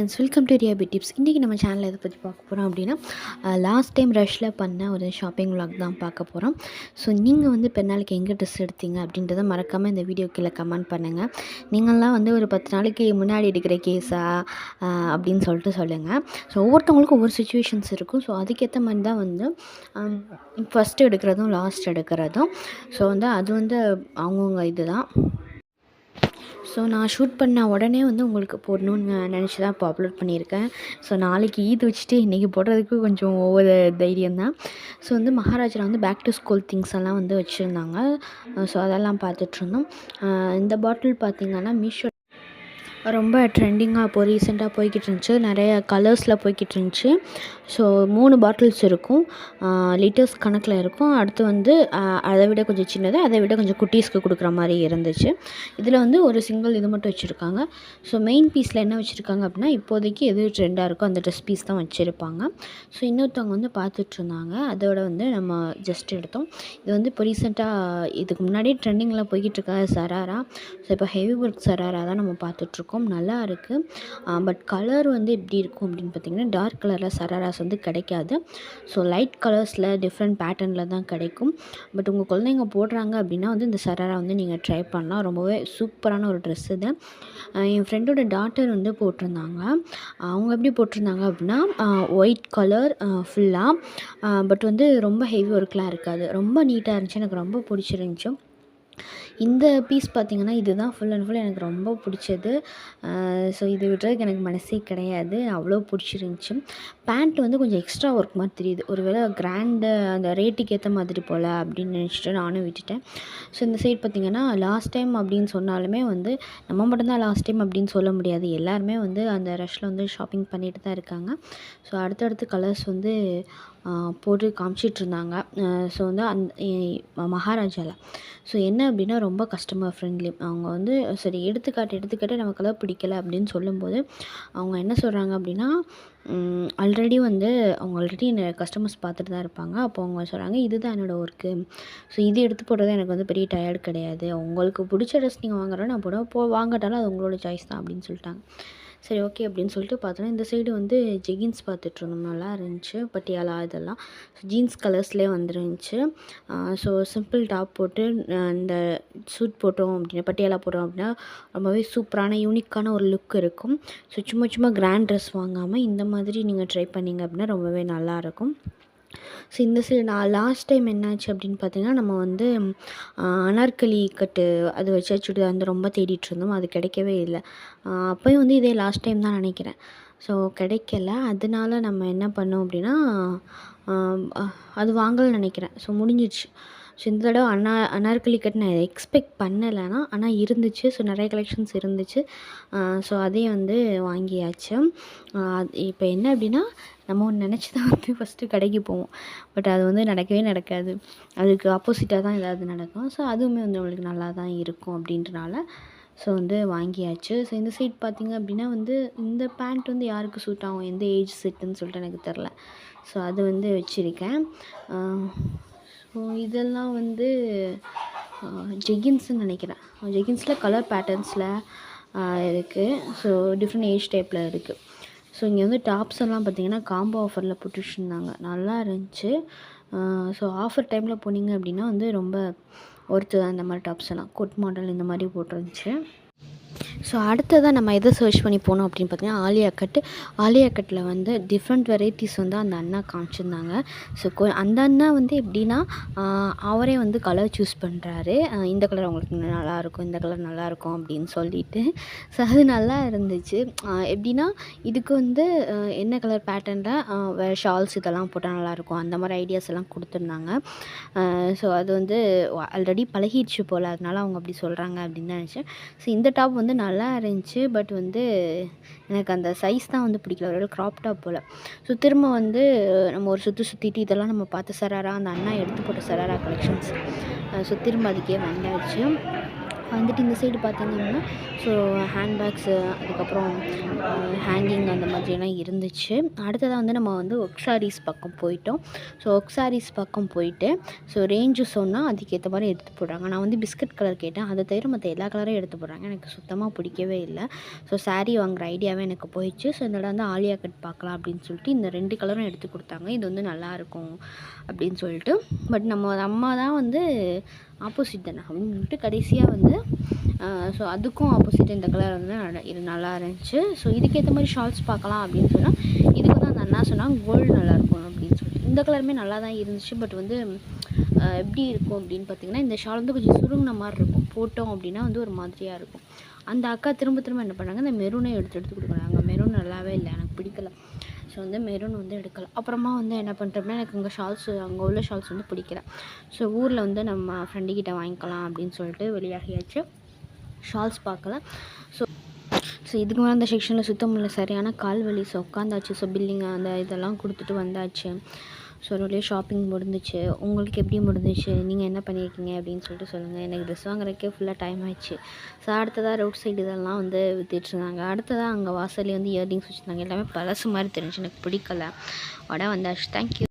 Friends, welcome to ரியாபி tips. இன்றைக்கி நம்ம சேனலில் எதை பற்றி பார்க்க போகிறோம் அப்படின்னா, லாஸ்ட் டைம் ரஷ்ல பண்ண ஒரு ஷாப்பிங் vlog தான் பார்க்க போகிறோம். ஸோ நீங்கள் வந்து பெருநாளுக்கு எங்கே ட்ரெஸ் எடுத்தீங்க அப்படின்றத மறக்காமல் இந்த வீடியோ கீழே கமெண்ட் பண்ணுங்கள். நீங்கள்லாம் வந்து ஒரு 10 நாளைக்கு முன்னாடி எடுக்கிற கேஸா அப்படின்னு சொல்லிட்டு சொல்லுங்கள். ஸோ ஒவ்வொருத்தவங்களுக்கும் ஒவ்வொரு சுச்சுவேஷன்ஸ் இருக்கும். ஸோ அதுக்கேற்ற மாதிரி தான் வந்து ஃபஸ்ட்டு எடுக்கிறதும் லாஸ்ட் எடுக்கிறதும். ஸோ வந்து அது வந்து அவங்கவுங்க இது தான். ஸோ நான் ஷூட் பண்ண உடனே வந்து உங்களுக்கு போடணும்னு நினச்சி தான் இப்போ அப்லோட் பண்ணியிருக்கேன். ஸோ நாளைக்கு ஈத் வச்சுட்டு இன்றைக்கி போடுறதுக்கு கொஞ்சம் ஒவ்வொரு தைரியம் தான். ஸோ வந்து மகாராஜில் வந்து பேக் டு ஸ்கூல் திங்ஸ் எல்லாம் வந்து வச்சுருந்தாங்க. ஸோ அதெல்லாம் பார்த்துட்ருந்தோம். இந்த பாட்டில் பார்த்திங்கன்னா மீஷோ ரொம்ப ட்ரெண்டிங்காக இப்போ ரீசெண்டாக போய்கிட்டு இருந்துச்சு. நிறைய கலர்ஸில் போய்கிட்டு இருந்துச்சு. ஸோ 3 பாட்டில்ஸ் இருக்கும். லிட்டர்ஸ் கணக்கில் இருக்கும். அடுத்து வந்து அதை விட கொஞ்சம் சின்னது, அதை விட கொஞ்சம் குட்டீஸ்க்கு கொடுக்குற மாதிரி இருந்துச்சு. இதில் வந்து ஒரு சிங்கிள் இது மட்டும் வச்சுருக்காங்க. ஸோ மெயின் பீஸில் என்ன வச்சுருக்காங்க அப்படின்னா, இப்போதைக்கு எது ட்ரெண்டாக இருக்கோ அந்த ட்ரெஸ் பீஸ் தான் வச்சுருப்பாங்க. ஸோ இன்னொருத்தவங்க வந்து பார்த்துட்ருந்தாங்க. அதோட வந்து நம்ம ஜஸ்ட் எடுத்தோம். இது வந்து இப்போ ரீசெண்டாக இதுக்கு முன்னாடி ட்ரெண்டிங்கில் போய்கிட்டு இருக்க சராரா. ஸோ இப்போ ஹெவி ஒர்க் சராரா தான் நம்ம பார்த்துட்ருக்கோம். நல்லா இருக்குது. பட் கலர் வந்து எப்படி இருக்கும் அப்படின்னு பார்த்திங்கன்னா, டார்க் கலரில் சராராஸ் வந்து கிடைக்காது. ஸோ லைட் கலர்ஸில் டிஃப்ரெண்ட் பேட்டர்னில் தான் கிடைக்கும். பட் உங்கள் குழந்தைங்க போடுறாங்க அப்படின்னா வந்து இந்த சராரா வந்து நீங்கள் ட்ரை பண்ணலாம். ரொம்பவே சூப்பரான ஒரு ட்ரெஸ் இது. என் ஃப்ரெண்டோட டாட்டர் வந்து போட்டிருந்தாங்க. அவங்க எப்படி போட்டிருந்தாங்க அப்படின்னா, ஒயிட் கலர் ஃபுல்லாக. பட் வந்து ரொம்ப ஹெவி ஒர்க்லாம் இருக்காது. ரொம்ப நீட்டாக இருந்துச்சு. எனக்கு ரொம்ப பிடிச்சிருந்துச்சி. இந்த பீஸ் பார்த்திங்கன்னா, இதுதான் ஃபுல் அண்ட் ஃபுல் எனக்கு ரொம்ப பிடிச்சது. ஸோ இது விடுறதுக்கு எனக்கு மனசே கிடையாது. அவ்வளோ பிடிச்சிருந்துச்சி. பேண்ட் வந்து கொஞ்சம் எக்ஸ்ட்ரா ஒர்க் மாதிரி தெரியுது. ஒரு வேளை கிராண்டு அந்த ரேட்டுக்கு ஏற்ற மாதிரி போல் அப்படின்னு நினச்சிட்டு நானும் விட்டுட்டேன். ஸோ இந்த சைட் பார்த்திங்கன்னா, லாஸ்ட் டைம் அப்படின்னு சொன்னாலுமே வந்து நம்ம மட்டும்தான் லாஸ்ட் டைம் அப்படின்னு சொல்ல முடியாது. எல்லாருமே வந்து அந்த ரஷ்ல வந்து ஷாப்பிங் பண்ணிட்டு தான் இருக்காங்க. ஸோ அடுத்தடுத்து கலர்ஸ் வந்து போட்டு காமிச்சிட்ருந்தாங்க. ஸோ வந்து மகாராஜாவில் ஸோ என்ன அப்படின்னா, ரொம்ப கஸ்டமர் ஃப்ரெண்ட்லி. அவங்க வந்து சரி எடுத்துக்காட்டு நம்ம கலர் பிடிக்கல அப்படின்னு சொல்லும்போது அவங்க என்ன சொல்கிறாங்க அப்படின்னா, ஆல்ரெடி வந்து அவங்க ஆல்ரெடி கஸ்டமர்ஸ் பார்த்துட்டு தான் இருப்பாங்க. அப்போ அவங்க சொல்கிறாங்க, இதுதான் என்னோடய ஒர்க்கு. ஸோ இது எடுத்து போடுறது எனக்கு வந்து பெரிய டயர்டு கிடையாது. உங்களுக்கு பிடிச்ச ட்ரெஸ் நீங்கள் வாங்குறோன்னா நான் வாங்கட்டாலும் அது உங்களோட சாய்ஸ் தான் அப்படின்னு சொல்லிட்டாங்க. சரி, ஓகே அப்படின்னு சொல்லிட்டு பார்த்தோன்னா, இந்த சைடு வந்து ஜெகின்ஸ் பார்த்துட்ருந்தோம். நல்லா இருந்துச்சு. பட்டியாலா இதெல்லாம் ஜீன்ஸ் கலர்ஸ்லேயே வந்துருந்துச்சு. ஸோ சிம்பிள் டாப் போட்டு இந்த சூட் போட்டோம் அப்படின்னா, பட்டியாலா போட்டோம் அப்படின்னா ரொம்பவே சூப்பரான யூனிக்கான ஒரு லுக் இருக்கும். ஸோ சும்மா கிராண்ட் ட்ரெஸ் வாங்காமல் இந்த மாதிரி நீங்கள் ட்ரை பண்ணிங்க அப்படின்னா ரொம்பவே நல்லாயிருக்கும். ஸோ இந்த சைடு நான் லாஸ்ட் டைம் என்னாச்சு அப்படின்னு பார்த்தீங்கன்னா, நம்ம வந்து அனார்கலி கட்டு அது வச்ச சுடிதார் வந்து ரொம்ப தேடிட்டுருந்தோம். அது கிடைக்கவே இல்லை. அப்போயும் வந்து இதே லாஸ்ட் டைம் தான் நினைக்கிறேன். ஸோ கிடைக்கல. அதனால நம்ம என்ன பண்ணோம் அப்படின்னா, அது வாங்கலைன்னு நினைக்கிறேன். ஸோ முடிஞ்சிடுச்சு. ஸோ இந்த தடவை அனார்கலி கட் நான் எக்ஸ்பெக்ட் பண்ணலைன்னா, ஆனால் இருந்துச்சு. ஸோ நிறைய கலெக்ஷன்ஸ் இருந்துச்சு. ஸோ அதையும் வந்து வாங்கியாச்சு. இப்போ என்ன அப்படின்னா, நம்ம ஒன்று நினச்சி தான் வந்து ஃபஸ்ட்டு கடைக்கு போவோம். பட் அது வந்து நடக்கவே நடக்காது. அதுக்கு ஆப்போசிட்டாக தான் ஏதாவது நடக்கும். ஸோ அதுவுமே வந்து நம்மளுக்கு நல்லா தான் இருக்கும் அப்படின்றனால ஸோ வந்து வாங்கியாச்சு. ஸோ இந்த சைட் பார்த்திங்க அப்படின்னா வந்து இந்த பேண்ட் வந்து யாருக்கு சூட் ஆகும், எந்த ஏஜ் செட்டுன்னு சொல்லிட்டு எனக்கு தெரில. ஸோ அது வந்து வச்சுருக்கேன். ஸோ இதெல்லாம் வந்து ஜெகின்ஸ்ன்னு நினைக்கிறேன். ஜெகின்ஸில் கலர் பேட்டர்ன்ஸில் இருக்குது. ஸோ டிஃப்ரெண்ட் ஏஜ் டைப்பில் இருக்குது. ஸோ இங்கே வந்து டாப்ஸ் எல்லாம் பார்த்திங்கன்னா காம்போ ஆஃபரில் போட்டுட்ருந்தாங்க. நல்லா இருந்துச்சு. ஸோ ஆஃபர் டைமில் போனீங்க அப்படின்னா வந்து ரொம்ப ஒர்த்து தான். இந்த மாதிரி டாப்ஸ் எல்லாம் கோட் மாடல் இந்த மாதிரி போட்டுருந்துச்சு. ஸோ அடுத்ததாக நம்ம எதை சர்ச் பண்ணி போனோம் அப்படின்னு பார்த்தீங்கன்னா, ஆலியா கட்டில் வந்து டிஃப்ரெண்ட் வெரைட்டிஸ் வந்து அந்த அண்ணா காமிச்சிருந்தாங்க. ஸோ அந்த அண்ணா வந்து எப்படின்னா, அவரே வந்து கலர் சூஸ் பண்ணுறாரு. இந்த கலர் உங்களுக்கு நல்லாயிருக்கும், இந்த கலர் நல்லாயிருக்கும் அப்படின்னு சொல்லிட்டு. ஸோ அது நல்லா இருந்துச்சு. எப்படின்னா, இதுக்கு வந்து என்ன கலர் பேட்டர்னில் ஷால்ஸ் இதெல்லாம் போட்டால் நல்லாயிருக்கும், அந்த மாதிரி ஐடியாஸ் எல்லாம் கொடுத்துருந்தாங்க. ஸோ அது வந்து ஆல்ரெடி பழகிடுச்சு போல், அதனால அவங்க அப்படி சொல்கிறாங்க அப்படின்னு தான் நினச்சேன். ஸோ இந்த டாப் வந்து நல்லா இருந்துச்சு. பட் வந்து எனக்கு அந்த சைஸ் தான் வந்து பிடிக்கல. ஒரு க்ராப் டாப் போல். ஸோ திரும்ப வந்து நம்ம ஒரு சுற்றிட்டு இதெல்லாம் நம்ம பார்த்த சராரா, அந்த அண்ணா எடுத்து போட்ட சராரா கலெக்ஷன்ஸ். ஸோ திரும்ப அதுக்கே வந்தாச்சு. வந்துட்டு இந்த சைடு பார்த்திங்கன்னா ஸோ ஹேண்ட்பேக்ஸு, அதுக்கப்புறம் ஹேங்கிங் அந்த மாதிரியெல்லாம் இருந்துச்சு. அடுத்ததாக வந்து நம்ம வந்து ஒர்க் சாரீஸ் பக்கம் போயிட்டோம். ஸோ ஒர்க் சாரீஸ் பக்கம் போயிட்டு ஸோ ரேஞ்சு சொன்னால் அதுக்கேற்ற மாதிரி எடுத்து போடுறாங்க. நான் வந்து பிஸ்கட் கலர் கேட்டேன், அதை தவிர மற்ற எல்லா கலரும் எடுத்து போடுறாங்க. எனக்கு சுத்தமாக பிடிக்கவே இல்லை. ஸோ சாரீ வாங்குகிற ஐடியாவே எனக்கு போயிடுச்சு. ஸோ இந்த வந்து ஆலியா கட் பார்க்கலாம் அப்படின்னு சொல்லிட்டு இந்த 2 கலரும் எடுத்து கொடுத்தாங்க. இது வந்து நல்லாயிருக்கும் அப்படின்னு சொல்லிட்டு. பட் நம்ம தான் வந்து ஆப்போசிட் தானே அப்படின்னு சொல்லிட்டு கடைசியாக வந்து ஸோ அதுக்கும் ஆப்போசிட் இந்த கலர் வந்து இது நல்லா இருந்துச்சு. ஸோ இதுக்கேற்ற மாதிரி ஷால்ஸ் பார்க்கலாம் அப்படின்னு சொன்னால் இதுக்கு வந்து அந்த அண்ணா சொன்னால் கோல்டு நல்லாயிருக்கும் அப்படின்னு சொல்லிட்டு. இந்த கலருமே நல்லா தான் இருந்துச்சு. பட் வந்து எப்படி இருக்கும் அப்படின்னு பார்த்திங்கன்னா இந்த ஷால் வந்து கொஞ்சம் சுருங்கின மாதிரி இருக்கும். போட்டோம் அப்படின்னா வந்து ஒரு மாதிரியாக இருக்கும். அந்த அக்கா திரும்ப என்ன பண்ணாங்க, இந்த மெரூனை எடுத்து கொடுக்குறாங்க. மெரூன் நல்லாவே இல்லை, எனக்கு பிடிக்கல. ஸோ வந்து மெரூன் வந்து எடுக்கலை. அப்புறமா வந்து என்ன பண்ணுறோம்னா எனக்கு இங்கே ஷால்ஸு அங்கே உள்ள ஷால்ஸ் வந்து பிடிக்கல. ஸோ ஊரில் வந்து நம்ம ஃப்ரெண்டுக்கிட்ட வாங்கிக்கலாம் அப்படின்னு சொல்லிட்டு வெளியாகியாச்சு. ஷால்ஸ் பார்க்கல. ஸோ இதுக்கு மேலே அந்த செக்ஷனில் சுத்த முடியல, சரியான கால் வலி. ஸோ உட்காந்தாச்சு. ஸோ பில்லிங் அந்த இதெல்லாம் கொடுத்துட்டு வந்தாச்சு. ஸோ என்னுடைய ஷாப்பிங் முடிஞ்சிச்சு. உங்களுக்கு எப்படி முடிஞ்சிச்சு, நீங்கள் என்ன பண்ணியிருக்கீங்க அப்படின்னு சொல்லிட்டு சொல்லுங்கள். எனக்கு ட்ரெஸ் வாங்குறதுக்கே ஃபுல்லாக டைம் ஆயிடுச்சு. ஸோ அடுத்ததாக ரோட் சைடு இதெல்லாம் வந்து விற்றுட்ருந்தாங்க. அடுத்ததாக அங்கே வாசல்லே வந்து இயர்ரிங்ஸ் வச்சுருந்தாங்க. எல்லாமே பழசு மாதிரி தெரிஞ்சு எனக்கு பிடிக்கல. வந்தாச்சு. தேங்க்யூ.